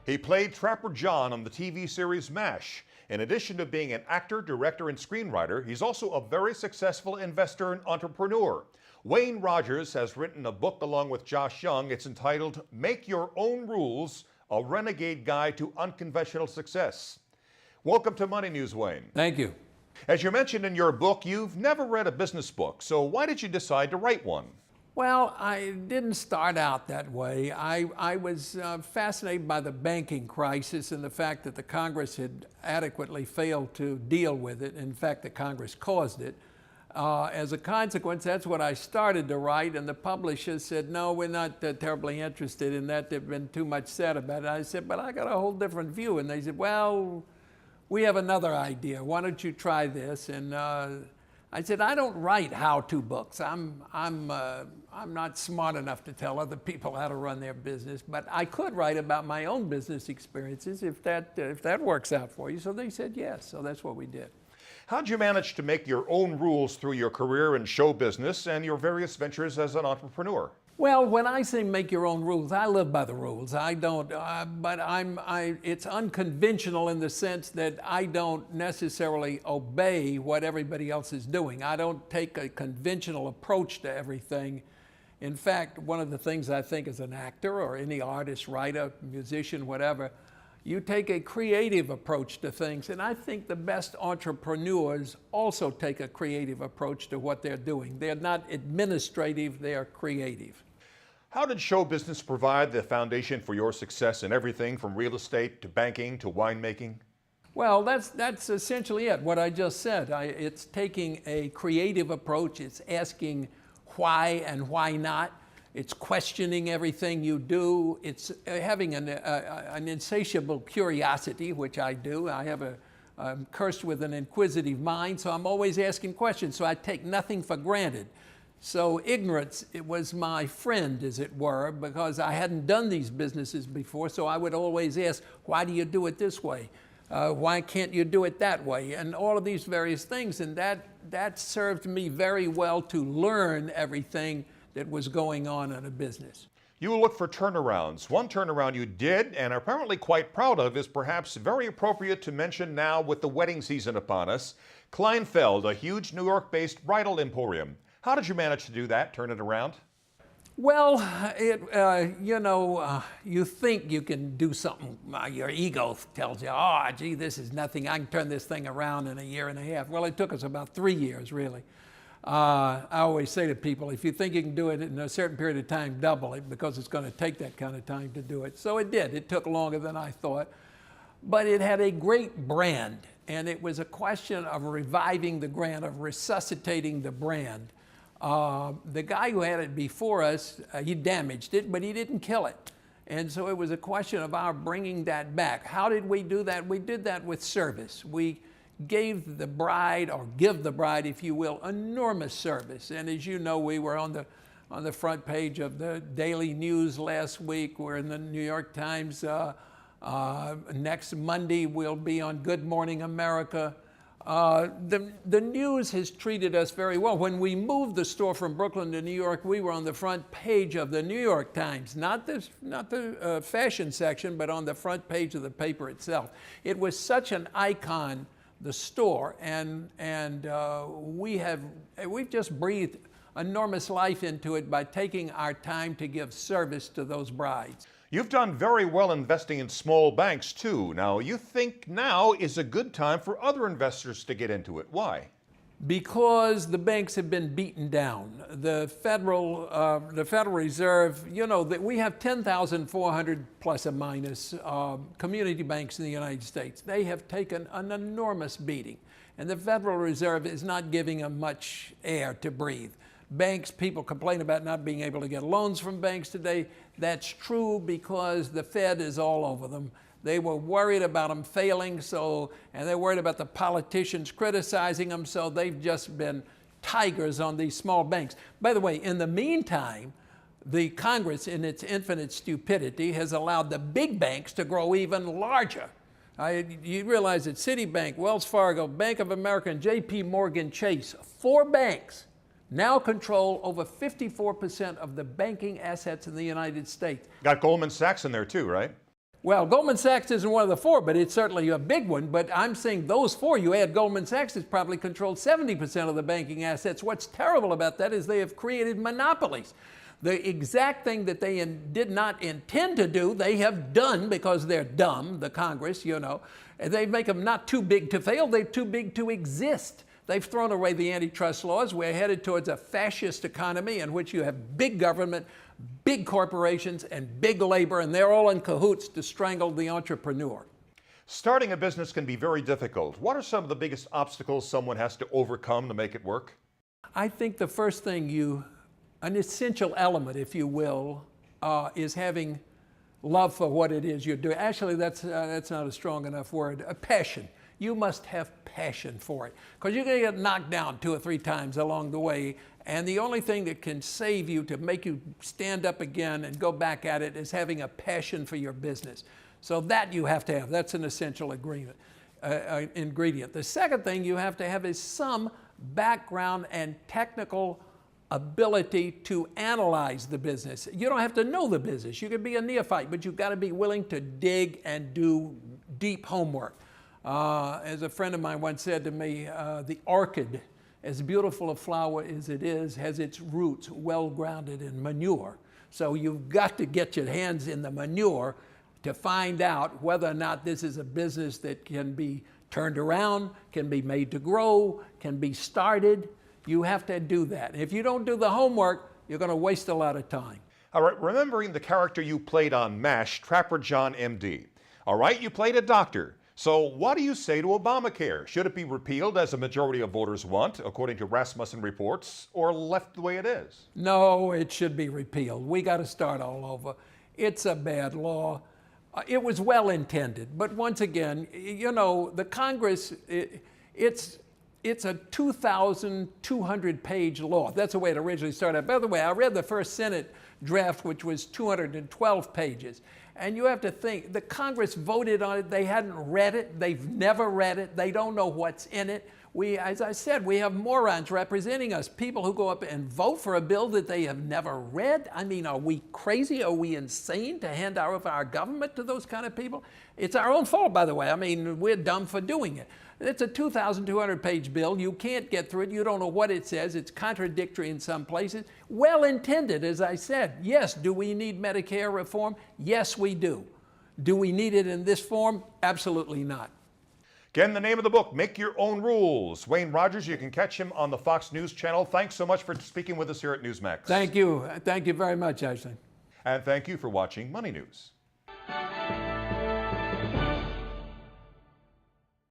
He played Trapper John on the TV series MASH. In addition to being an actor, director, and screenwriter, he's also a very successful investor and entrepreneur. Wayne Rogers has written a book along with Josh Young. It's entitled Make Your Own Rules, A Renegade Guide to Unconventional Success. Welcome to Money News, Wayne. Thank you. As you mentioned in your book, you've never read a business book, so why did you decide to write one? Well, I didn't start out that way. I was fascinated by the banking crisis and the fact that the Congress had adequately failed to deal with it. In fact, the Congress caused it. As a consequence, that's what I started to write, and the publishers said, no, we're not terribly interested in that. There'd been too much said about it. I said, but I got a whole different view. And they said, well, we have another idea. Why don't you try this? And I said, I don't write how-to books. I'm not smart enough to tell other people how to run their business, but I could write about my own business experiences if that works out for you. So they said yes. So that's what we did. How'd you manage to make your own rules through your career in show business and your various ventures as an entrepreneur? Well, when I say make your own rules, I live by the rules. I don't, but it's unconventional in the sense that I don't necessarily obey what everybody else is doing. I don't take a conventional approach to everything. In fact, one of the things I think as an actor or any artist, writer, musician, whatever, you take a creative approach to things. And I think the best entrepreneurs also take a creative approach to what they're doing. They're not administrative, they're creative. How did show business provide the foundation for your success in everything from real estate to banking to winemaking? Well, that's essentially it, what I just said. It's taking a creative approach. It's asking why and why not. It's questioning everything you do. It's having an insatiable curiosity, which I do. I'm cursed with an inquisitive mind, so I'm always asking questions. So I take nothing for granted. So ignorance, it was my friend, as it were, because I hadn't done these businesses before. So I would always ask, why do you do it this way? Why can't you do it that way? And all of these various things. And that served me very well to learn everything that was going on in a business. You will look for turnarounds. One turnaround you did and are apparently quite proud of is perhaps very appropriate to mention now with the wedding season upon us. Kleinfeld, a huge New York-based bridal emporium. How did you manage to do that, turn it around? Well, you think you can do something. Your ego tells you, oh, gee, this is nothing. I can turn this thing around in a year and a half. Well, it took us about 3 years, really. I always say to people, if you think you can do it in a certain period of time, double it, because it's going to take that kind of time to do it. So it did. It took longer than I thought. But it had a great brand, and it was a question of reviving the brand, of resuscitating the brand. The guy who had it before us, he damaged it, but he didn't kill it. And so it was a question of our bringing that back. How did we do that? We did that with service. We gave the bride, or give the bride, if you will, enormous service. And as you know, we were on the front page of the Daily News last week. We're in the New York Times. Next Monday, we'll be on Good Morning America. The news has treated us very well. When we moved the store from Brooklyn to New York, we were on the front page of the New York Times, not the fashion section, but on the front page of the paper itself. It was such an icon, the store, and we've just breathed enormous life into it by taking our time to give service to those brides. You've done very well investing in small banks too. Now, you think now is a good time for other investors to get into it. Why? Because the banks have been beaten down. The Federal Reserve, you know, that we have 10,400 plus or minus community banks in the United States. They have taken an enormous beating, and the Federal Reserve is not giving them much air to breathe. Banks, people complain about not being able to get loans from banks today. That's true because the Fed is all over them. They were worried about them failing, and they're worried about the politicians criticizing them, so they've just been tigers on these small banks. By the way, in the meantime, the Congress, in its infinite stupidity, has allowed the big banks to grow even larger. You realize that Citibank, Wells Fargo, Bank of America, and J.P. Morgan Chase, 4 banks, now control over 54% of the banking assets in the United States. Got Goldman Sachs in there too, right? Well, Goldman Sachs isn't one of the four, but it's certainly a big one. But I'm saying those four, you add Goldman Sachs, it's probably controlled 70% of the banking assets. What's terrible about that is they have created monopolies. The exact thing that they did not intend to do, they have done because they're dumb, the Congress, you know. They make them not too big to fail, they're too big to exist. They've thrown away the antitrust laws. We're headed towards a fascist economy in which you have big government, big corporations, and big labor, and they're all in cahoots to strangle the entrepreneur. Starting a business can be very difficult. What are some of the biggest obstacles someone has to overcome to make it work? I think the first thing an essential element, if you will, is having love for what it is you're doing. Actually, that's not a strong enough word. A passion. You must have passion for it, because you're going to get knocked down 2 or 3 times along the way, and the only thing that can save you, to make you stand up again and go back at it, is having a passion for your business. So that you have to have. That's an essential ingredient. The second thing you have to have is some background and technical ability to analyze the business. You don't have to know the business. You can be a neophyte, but you've got to be willing to dig and do deep homework. As a friend of mine once said to me, the orchid, as beautiful a flower as it is, has its roots well grounded in manure. So you've got to get your hands in the manure to find out whether or not this is a business that can be turned around, can be made to grow, can be started. You have to do that. If you don't do the homework, you're going to waste a lot of time. All right, remembering the character you played on MASH, Trapper John, MD. All right, you played a doctor. So what do you say to Obamacare? Should it be repealed, as a majority of voters want, according to Rasmussen reports, or left the way it is? No, it should be repealed. We got to start all over. It's a bad law. It was well intended, but once again, you know, the Congress, it's a 2,200-page law. That's the way it originally started. By the way, I read the first Senate draft, which was 212 pages. And you have to think, the Congress voted on it. They hadn't read it. They've never read it. They don't know what's in it. As I said, we have morons representing us, people who go up and vote for a bill that they have never read. I mean, are we crazy? Are we insane to hand over our government to those kind of people? It's our own fault, by the way. I mean, we're dumb for doing it. It's a 2,200-page bill. You can't get through it. You don't know what it says. It's contradictory in some places. Well intended, as I said. Yes, do we need Medicare reform? Yes, we do. Do we need it in this form? Absolutely not. Again, the name of the book, Make Your Own Rules. Wayne Rogers, you can catch him on the Fox News channel. Thanks so much for speaking with us here at Newsmax. Thank you. Thank you very much, Ashley. And thank you for watching Money News.